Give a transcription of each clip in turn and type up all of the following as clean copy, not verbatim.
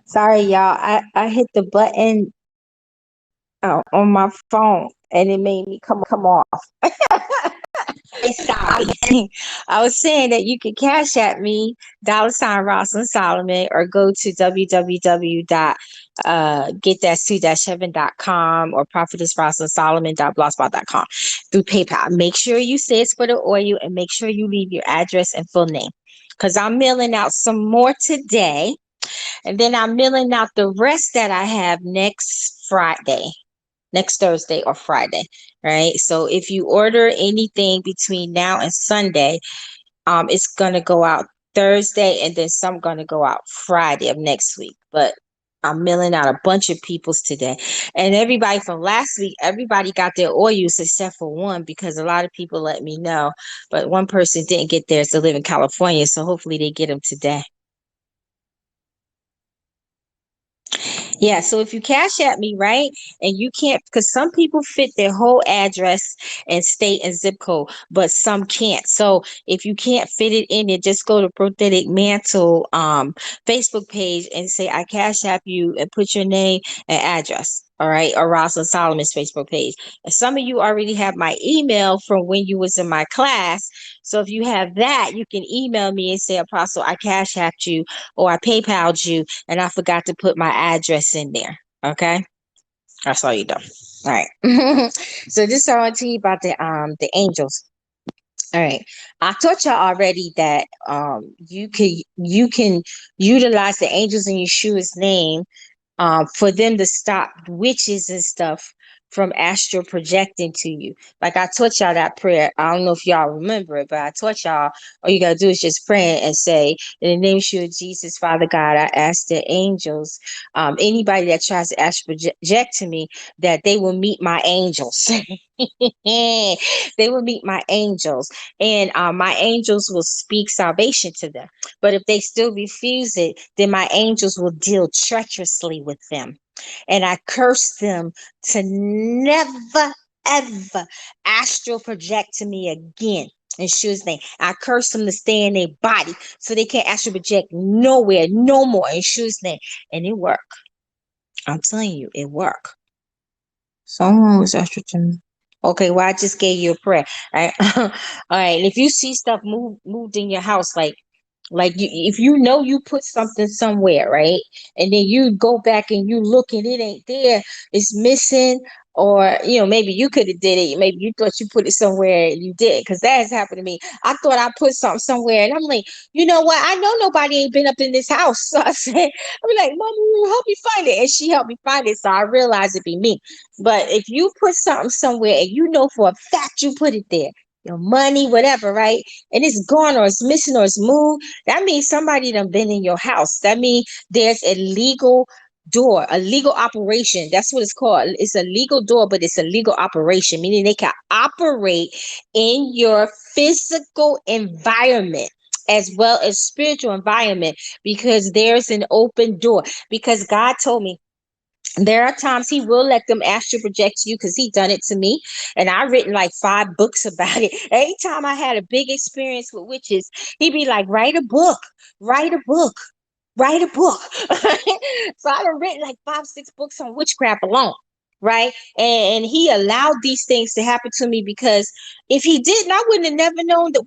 Sorry, y'all. I hit the button on my phone and it made me come off. Sorry. I was saying that you can cash at me, $ Rosalind Solomon, or go to www.get-2-heaven.com or prophetessrosalindsolomon.blogspot.com through PayPal. Make sure you say it's for the oil and make sure you leave your address and full name. Because I'm mailing out some more today. And then I'm mailing out the rest that I have next Thursday or Friday, right? So if you order anything between now and Sunday, it's gonna go out Thursday, and then some gonna go out Friday of next week. But I'm mailing out a bunch of people's today, and everybody from last week, everybody got their oils except for one because a lot of people let me know, but one person didn't get theirs to live in California, so hopefully they get them today. Yeah, so if you cash at me, right, and you can't, because some people fit their whole address and state and zip code, but some can't. So if you can't fit it in it, just go to Prophetic Mantle Facebook page and say, I cash app you, and put your name and address. All right, or Rosalind Solomon's Facebook page. And some of you already have my email from when you was in my class. So if you have that, you can email me and say, Apostle, I cash apped you or I PayPal'd you and I forgot to put my address in there. Okay. That's all you do. All right. So this is all I want to tell you about the angels. All right. I taught y'all already that you can utilize the angels in Yeshua's name for them to stop witches and stuff from astral projecting to you. Like I taught y'all that prayer. I don't know if y'all remember it, but I taught y'all all you gotta do is just pray and say, in the name of Jesus, Father God, I ask the angels, anybody that tries to astral project to me, that they will meet my angels. They will meet my angels, and my angels will speak salvation to them. But if they still refuse it, then my angels will deal treacherously with them. And I curse them to never, ever astral project to me again. In Shua's name, I curse them to stay in their body so they can't astral project nowhere, no more, in Shua's name. And it worked. I'm telling you, it worked. Someone was astral to me. Okay, well, I just gave you a prayer. All right. All right. And if you see stuff moved in your house, like you, if you know you put something somewhere, right? And then you go back and you look and it ain't there, it's missing, or maybe you could have did it. Maybe you thought you put it somewhere and you did, because that has happened to me. I thought I put something somewhere, and I'm like, you know what? I know nobody ain't been up in this house. So I said, I'm like, Mama, help me find it. And she helped me find it. So I realized it'd be me. But if you put something somewhere and you know for a fact you put it there, your money, whatever, right? And it's gone or it's missing or it's moved, that means somebody done been in your house. That means there's a legal door, a legal operation. That's what it's called. It's a legal door, but it's a legal operation, meaning they can operate in your physical environment as well as spiritual environment, because there's an open door. Because God told me there are times he will let them astral project you, because he done it to me, and I've written like 5 books about it. Every time I had a big experience with witches, he'd be like, write a book, write a book, write a book. So I've written like 5, 6 books on witchcraft alone, right? And he allowed these things to happen to me, because if he didn't, I wouldn't have never known that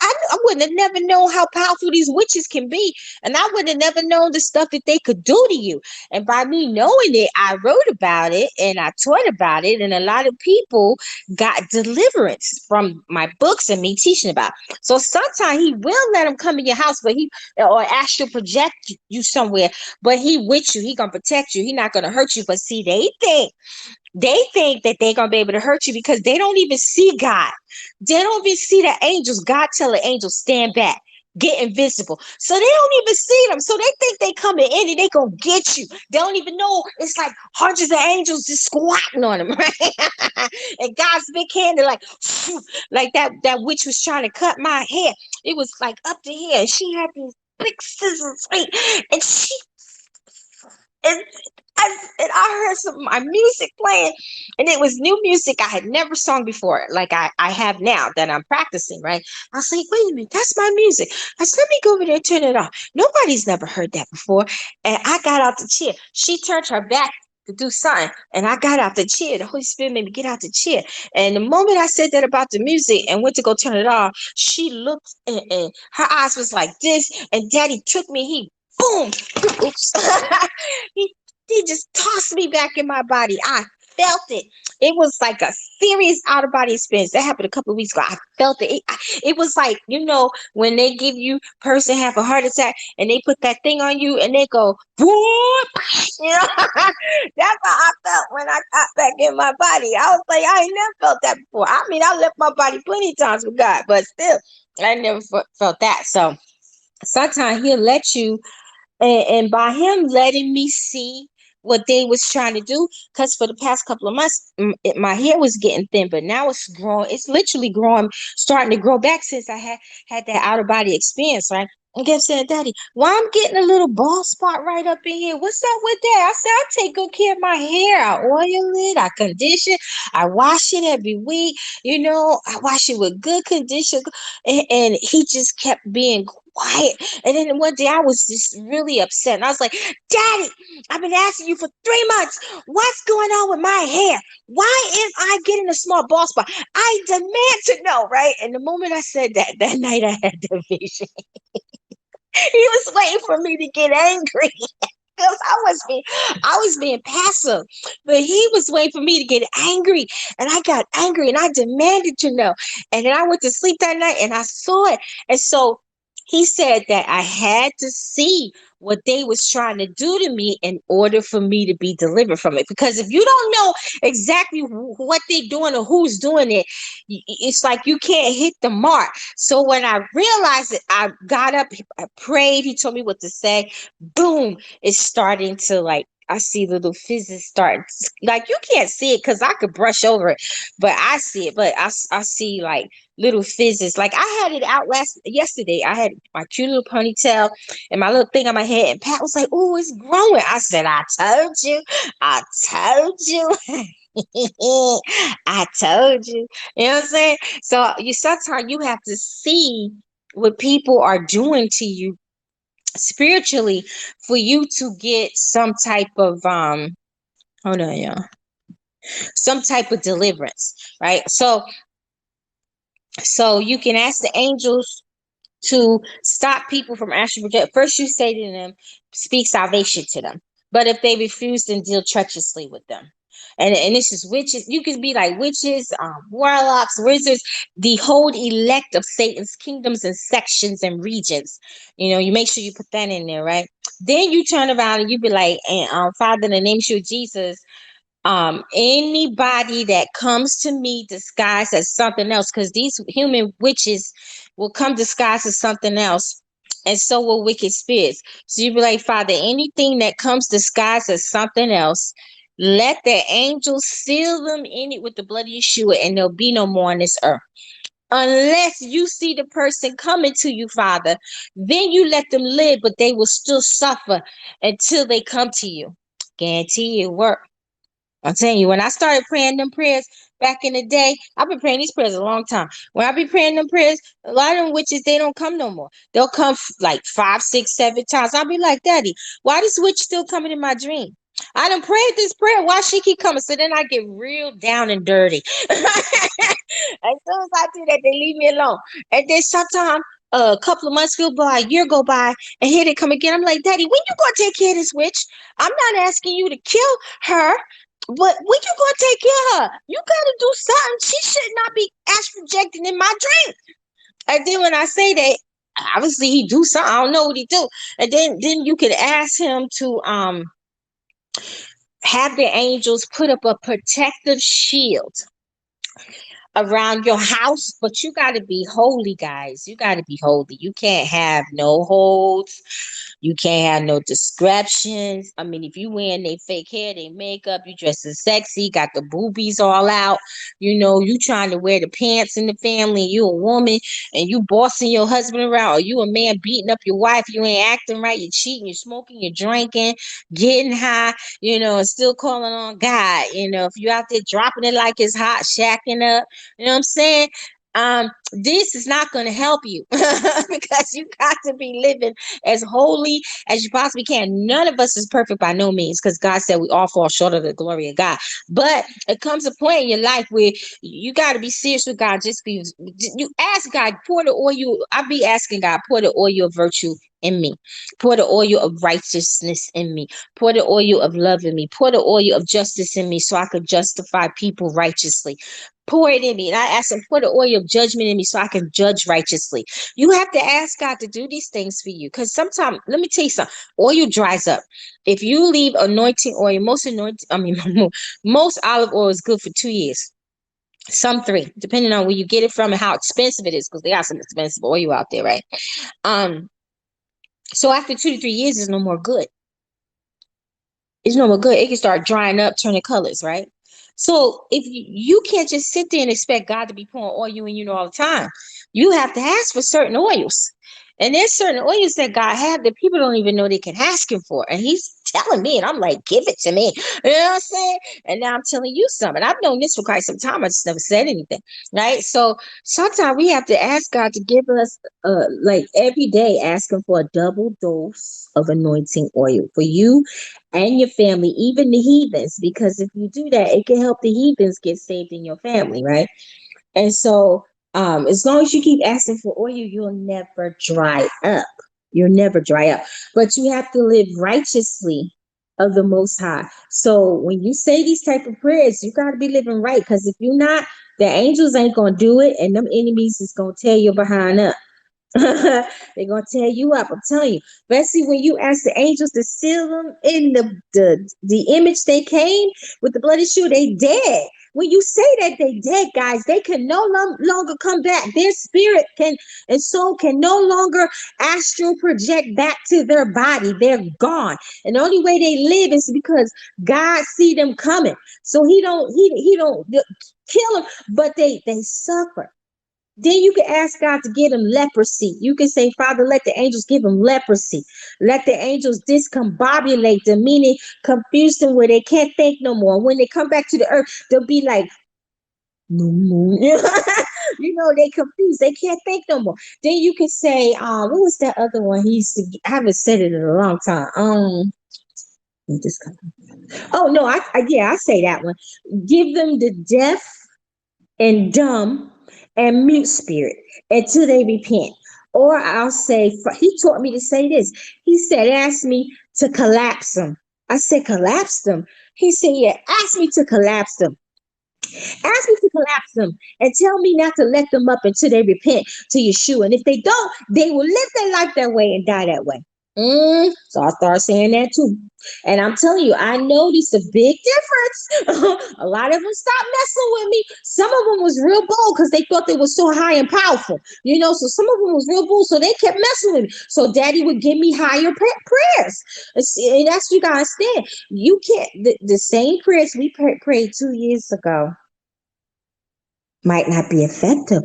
I wouldn't have never known how powerful these witches can be, and I would have never known the stuff that they could do to you. And by me knowing it, I wrote about it and I taught about it, and a lot of people got deliverance from my books and me teaching about it. So sometimes he will let them come in your house, but or astral project you somewhere, but he with you, he gonna protect you, he not gonna hurt you. But see, they think that they're gonna be able to hurt you because they don't even see God. They don't even see the angels. God tell the angels, stand back, get invisible. So they don't even see them. So they think they coming in and they gonna get you. They don't even know it's like hundreds of angels just squatting on them, right? And God's big hand, they're like, like that witch was trying to cut my hair. It was like up to here, and she had these big scissors, right? And she and I heard some my music playing, And it was new music I had never sung before, like I have now that I'm practicing, right? I was like, wait a minute, that's my music. I said, let me go over there and turn it off. Nobody's never heard that before. And I got out the chair. She turned her back to do something, and I got out the chair. The Holy Spirit made me get out the chair. And the moment I said that about the music and went to go turn it off, she looked and her eyes was like this, and Daddy took me. He boom, oops, he he just tossed me back in my body. I felt it. It was like a serious out of body experience. That happened a couple of weeks ago. I felt it. It was like, when they give you person have a heart attack and they put that thing on you and they go, whoop, that's how I felt when I got back in my body. I was like, I ain't never felt that before. I mean, I left my body plenty of times with God, but still, I never felt that. So sometimes he'll let you, and by him letting me see what they was trying to do, because for the past couple of months my hair was getting thin, but now it's growing. It's literally growing, starting to grow back since I had that out of body experience, right? I kept saying, Daddy, why I'm getting a little bald spot right up in here? What's up with that? I said, I take good care of my hair. I oil it, I condition, I wash it every week. I wash it with good condition. And he just kept being quiet. And then one day I was just really upset. And I was like, Daddy, I've been asking you for 3 months. What's going on with my hair? Why am I getting a small bald spot? I demand to know, right? And the moment I said that night I had the vision. He was waiting for me to get angry. Because I was being passive, but he was waiting for me to get angry, and I got angry and I demanded to know. And then I went to sleep that night and I saw it. And so he said that I had to see what they was trying to do to me in order for me to be delivered from it. Because if you don't know exactly what they're doing or who's doing it, it's like you can't hit the mark. So when I realized it, I got up, I prayed, he told me what to say. Boom, it's starting to, like, I see little fizzes starting. Like, you can't see it because I could brush over it, but I see it. But I see like little fizzes. Like, I had it out yesterday. I had my cute little ponytail and my little thing on my head, and Pat was like, "Oh, it's growing." I said, "I told you, I told you." I told you. You know what I'm saying? So sometimes you have to see what people are doing to you spiritually for you to get some type of hold on, y'all, some type of deliverance, right? So you can ask the angels to stop people from actually project. First, you say to them, speak salvation to them. But if they refuse, then deal treacherously with them. And this is witches. You can be like witches, warlocks, wizards, the whole elect of Satan's kingdoms and sections and regions. You make sure you put that in there, right? Then you turn around and you be like, Father, in the name of Jesus, anybody that comes to me disguised as something else, because these human witches will come disguised as something else, and so will wicked spirits. So you be like, Father, anything that comes disguised as something else, let the angels seal them in it with the blood of Yeshua, and there'll be no more on this earth. Unless you see the person coming to you, Father, then you let them live, but they will still suffer until they come to you. Guarantee it work. I'm telling you, when I started praying them prayers back in the day, I've been praying these prayers a long time. When I be praying them prayers, a lot of them witches, they don't come no more. They'll come like 5, 6, 7 times. I'll be like, Daddy, why this witch still coming in my dream? I done prayed this prayer. Why she keep coming? So then I get real down and dirty. As soon as I do that, they leave me alone. And then sometimes a couple of months go by, a year go by, and here they come again. I'm like, Daddy, when you gonna take care of this witch? I'm not asking you to kill her, but when you gonna take care of her? You gotta do something. She should not be ass projecting in my dream. And then when I say that, obviously he do something. I don't know what he do. And then you could ask him to have the angels put up a protective shield around your house, but you got to be holy, guys. You got to be holy. You can't have no holds. You can't have no descriptions. I mean, if you wearing they fake hair, they makeup, you dressing sexy, got the boobies all out, you trying to wear the pants in the family, you a woman and you bossing your husband around, or you a man beating up your wife, you ain't acting right, you cheating, you smoking, you drinking, getting high, and still calling on God. If you out there dropping it like it's hot, shacking up, you know what I'm saying? This is not going to help you because you got to be living as holy as you possibly can. None of us is perfect by no means, because God said we all fall short of the glory of God. But it comes a point in your life where you got to be serious with God. You ask God, pour the oil. I be asking God, pour the oil of virtue in me, pour the oil of righteousness in me, pour the oil of love in me, pour the oil of justice in me, so I could justify people righteously. Pour it in me. And I ask him, pour the oil of judgment in me so I can judge righteously. You have to ask God to do these things for you. Because sometimes, let me tell you something, oil dries up. If you leave anointing oil, most olive oil is good for 2 years. Some 3, depending on where you get it from and how expensive it is, because they got some expensive oil out there, right? So after 2 to 3 years, it's no more good. It's no more good. It can start drying up, turning colors, right? So if you can't just sit there and expect God to be pouring oil in you all the time, you have to ask for certain oils. And there's certain oils that God have that people don't even know they can ask him for. And he's telling me, and I'm like, give it to me. You know what I'm saying? And now I'm telling you something. I've known this for quite some time. I just never said anything. Right? So sometimes we have to ask God to give us, like every day, asking for a double dose of anointing oil for you and your family, even the heathens, because if you do that, it can help the heathens get saved in your family, right? And so, as long as you keep asking for oil, you'll never dry up. You'll never dry up. But you have to live righteously of the Most High. So when you say these type of prayers, you got to be living right. Because if you're not, the angels ain't gonna do it, and them enemies is gonna tear you behind up. They're gonna tear you up. I'm telling you. Especially when you ask the angels to seal them in the image they came with the bloody shoe, they dead. When you say that they dead, guys, they can no longer come back. Their spirit can and soul can no longer astral project back to their body. They're gone. And the only way they live is because God see them coming. So he don't kill them, but they suffer. Then you can ask God to give them leprosy. You can say, Father, let the angels give them leprosy. Let the angels discombobulate them, meaning confuse them where they can't think no more. When they come back to the earth, they'll be like, they confused. They can't think no more. Then you can say, what was that other one? I haven't said it in a long time. Oh no, I say that one. Give them the deaf and dumb and mute spirit until they repent. Or I'll say, he taught me to say this. He said, ask me to collapse them. I said, collapse them. He said, yeah, ask me to collapse them. Ask me to collapse them and tell me not to let them up until they repent to Yeshua. And if they don't, they will live their life that way and die that way. So I started saying that too. And I'm telling you, I noticed a big difference. A lot of them stopped messing with me. Some of them was real bold because they thought they were so high and powerful. So some of them was real bold, so they kept messing with me. So daddy would give me higher prayers. And that's what you gotta understand. You can't, the same prayers we prayed 2 years ago might not be effective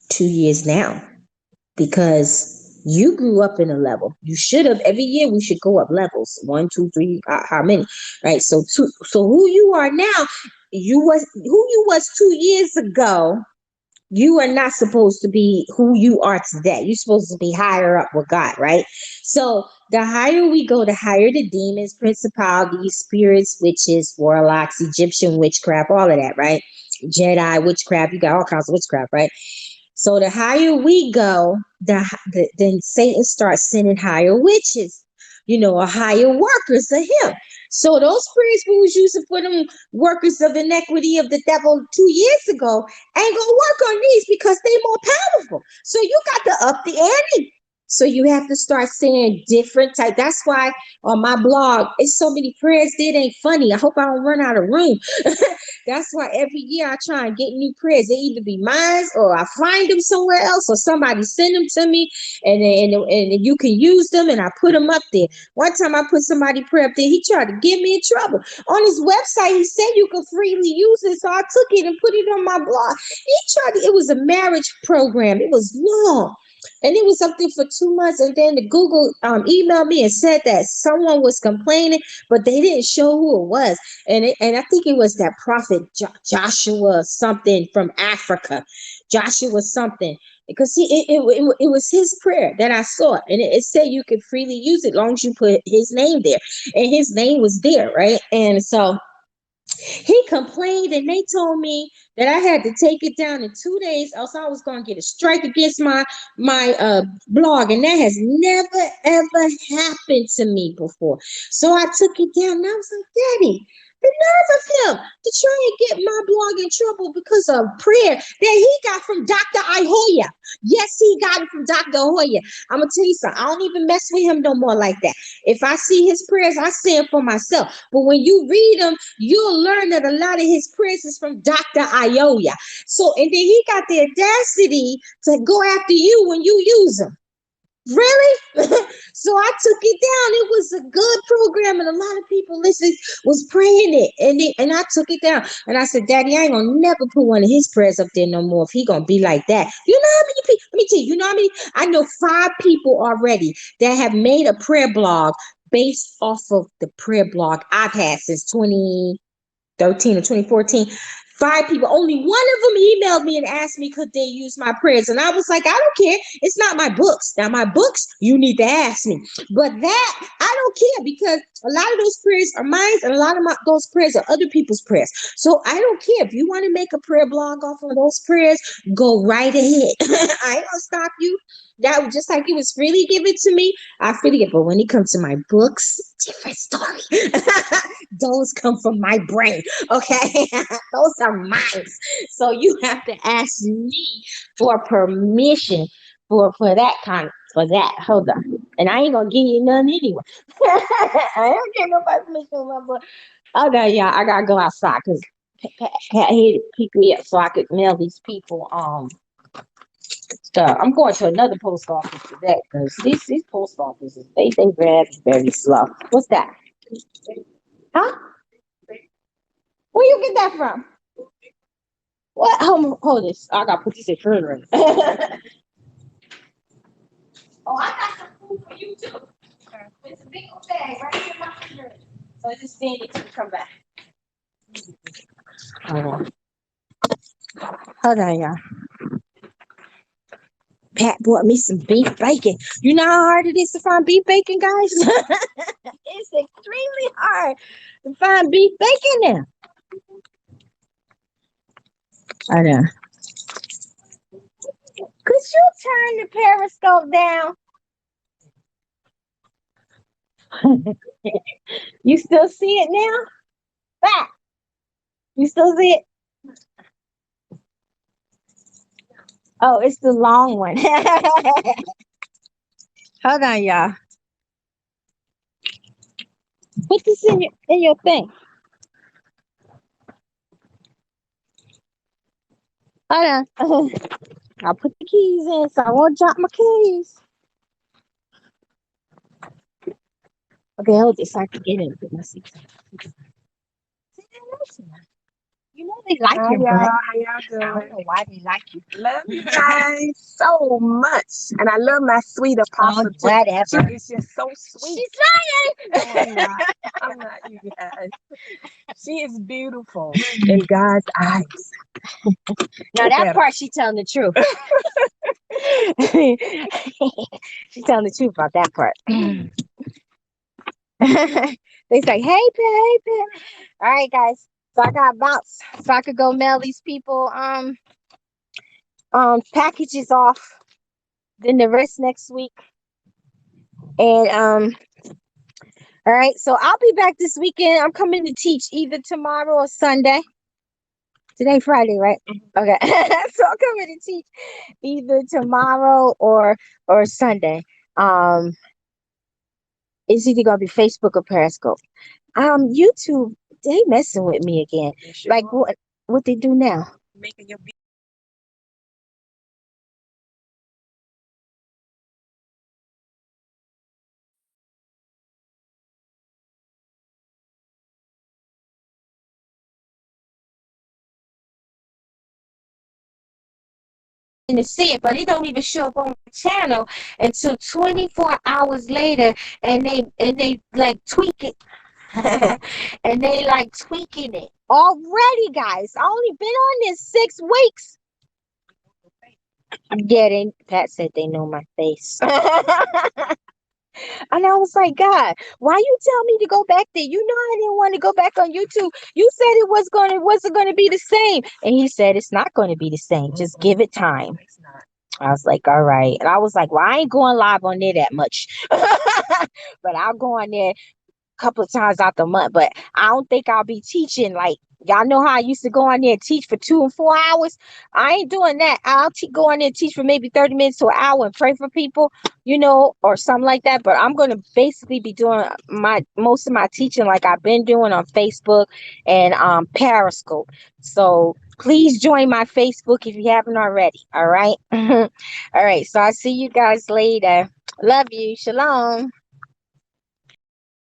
2 years now, because you grew up in a level. You should have. Every year we should go up levels. 1, 2, 3. How many? Right. So who you are now, who you was 2 years ago. You are not supposed to be who you are today. You're supposed to be higher up with God, right? So the higher we go, the higher the demons, principalities, spirits, witches, warlocks, Egyptian witchcraft, all of that, right? Jedi witchcraft. You got all kinds of witchcraft, right? So the higher we go, then Satan starts sending higher witches, or higher workers of him. So those prayers we was using for them workers of iniquity of the devil 2 years ago ain't gonna work on these because they more powerful. So you got to up the ante. So you have to start saying different type. That's why on my blog, it's so many prayers that ain't funny. I hope I don't run out of room. That's why every year I try and get new prayers. They either be mine or I find them somewhere else or somebody send them to me and you can use them and I put them up there. One time I put somebody prayer up there. He tried to get me in trouble. On his website, he said you could freely use it. So I took it and put it on my blog. It was a marriage program. It was long. And it was something for 2 months. And then the Google emailed me and said that someone was complaining, but they didn't show who it was. And I think it was that prophet Joshua something from Africa. Joshua something. Because it was his prayer that I saw. And it said you could freely use it as long as you put his name there. And his name was there, right? And so he complained and they told me that I had to take it down in 2 days, else I was going to get a strike against my blog. And that has never, ever happened to me before. So I took it down and I was like, Daddy, the nerve of him to try and get my blog in trouble because of prayer that he got from Dr. Ihoya. Yes, he got it from Dr. Ihoya. I'm going to tell you something. I don't even mess with him no more like that. If I see his prayers, I say them for myself. But when you read them, you'll learn that a lot of his prayers is from Dr. Ihoya. So, and then he got the audacity to go after you when you use them. Really? So I took it down. It was a good program, and a lot of people was praying it, and I took it down. And I said, Daddy, I ain't gonna never put one of his prayers up there no more if he gonna be like that. You know how many people? Let me tell you. You know how many? I know 5 people already that have made a prayer blog based off of the prayer blog I've had since 2013 or 2014. 5 people, only one of them emailed me and asked me could they use my prayers, and I was like, I don't care. It's not my books. Now my books, you need to ask me, but that I don't care because a lot of those prayers are mine, and a lot of those prayers are other people's prayers. So I don't care if you want to make a prayer blog off of those prayers. Go right ahead. I ain't gonna stop you. That was just like it was freely given to me. I freely get, but when it comes to my books, different story. Those come from my brain. Okay, those are mine. So you have to ask me for permission for that kind for that. Hold on, and I ain't gonna give you none anyway. I don't get nobody permission for my book. Okay, yeah, I gotta go outside because Pat here to pick me up so I could mail these people stuff. I'm going to another post office today because these post offices they very slow. What's that? Huh? Where you get that from? What? Hold this. I gotta put this in further. Oh, I got some food for you too. It's a big old bag right here in my refrigerator. So I just stand it till you come back. Hold on, y'all. Pat bought me some beef bacon. You know how hard it is to find beef bacon, guys? It's extremely hard to find beef bacon now. I know. Could you turn the Periscope down? You still see it now? Back. You still see it? Oh, it's the long one. Hold on, y'all. Put this in your thing. Hold on. I'll put the keys in so I won't drop my keys. Okay, hold this so I can get in. Put my seat. You know they like your butt. How y'all doing? I don't know why they like you. Love you guys so much. And I love my sweet apostle. Whatever. She is just so sweet. She's lying. No, I'm not, you guys. She is beautiful in God's eyes. Now that part she telling the truth. She's telling the truth about that part. They say, hey, Pat. All right, guys. So I got bounce so I could go mail these people packages off. Then the rest next week. And all right, so I'll be back this weekend. I'm coming to teach either tomorrow or Sunday. Today Friday, right? Okay. So I'm coming to teach either tomorrow or Sunday. Um, it's either gonna be Facebook or Periscope. YouTube, they messing with me again. Yes, you Like are. what they do now? Making your To see it, but it don't even show up on my channel until 24 hours later, and they like tweak it, and they like tweaking it already, guys. I only been on this 6 weeks. Getting Pat said they know my face. And I was like, God, why you tell me to go back there? You know I didn't want to go back on YouTube. You said wasn't gonna be the same. And he said it's not gonna be the same. Just give it time. It's not. I was like, all right. And I was like, well, I ain't going live on there that much. But I'll go on there couple of times out the month, but I don't think I'll be teaching like y'all know how I used to go on there and teach for 2 and 4 hours. I ain't doing that. I'll go on there and teach for maybe 30 minutes to an hour and pray for people, or something like that. But I'm gonna basically be doing my most of my teaching like I've been doing on Facebook and Periscope. So please join my Facebook if you haven't already. All right. All right. So I'll see you guys later. Love you. Shalom.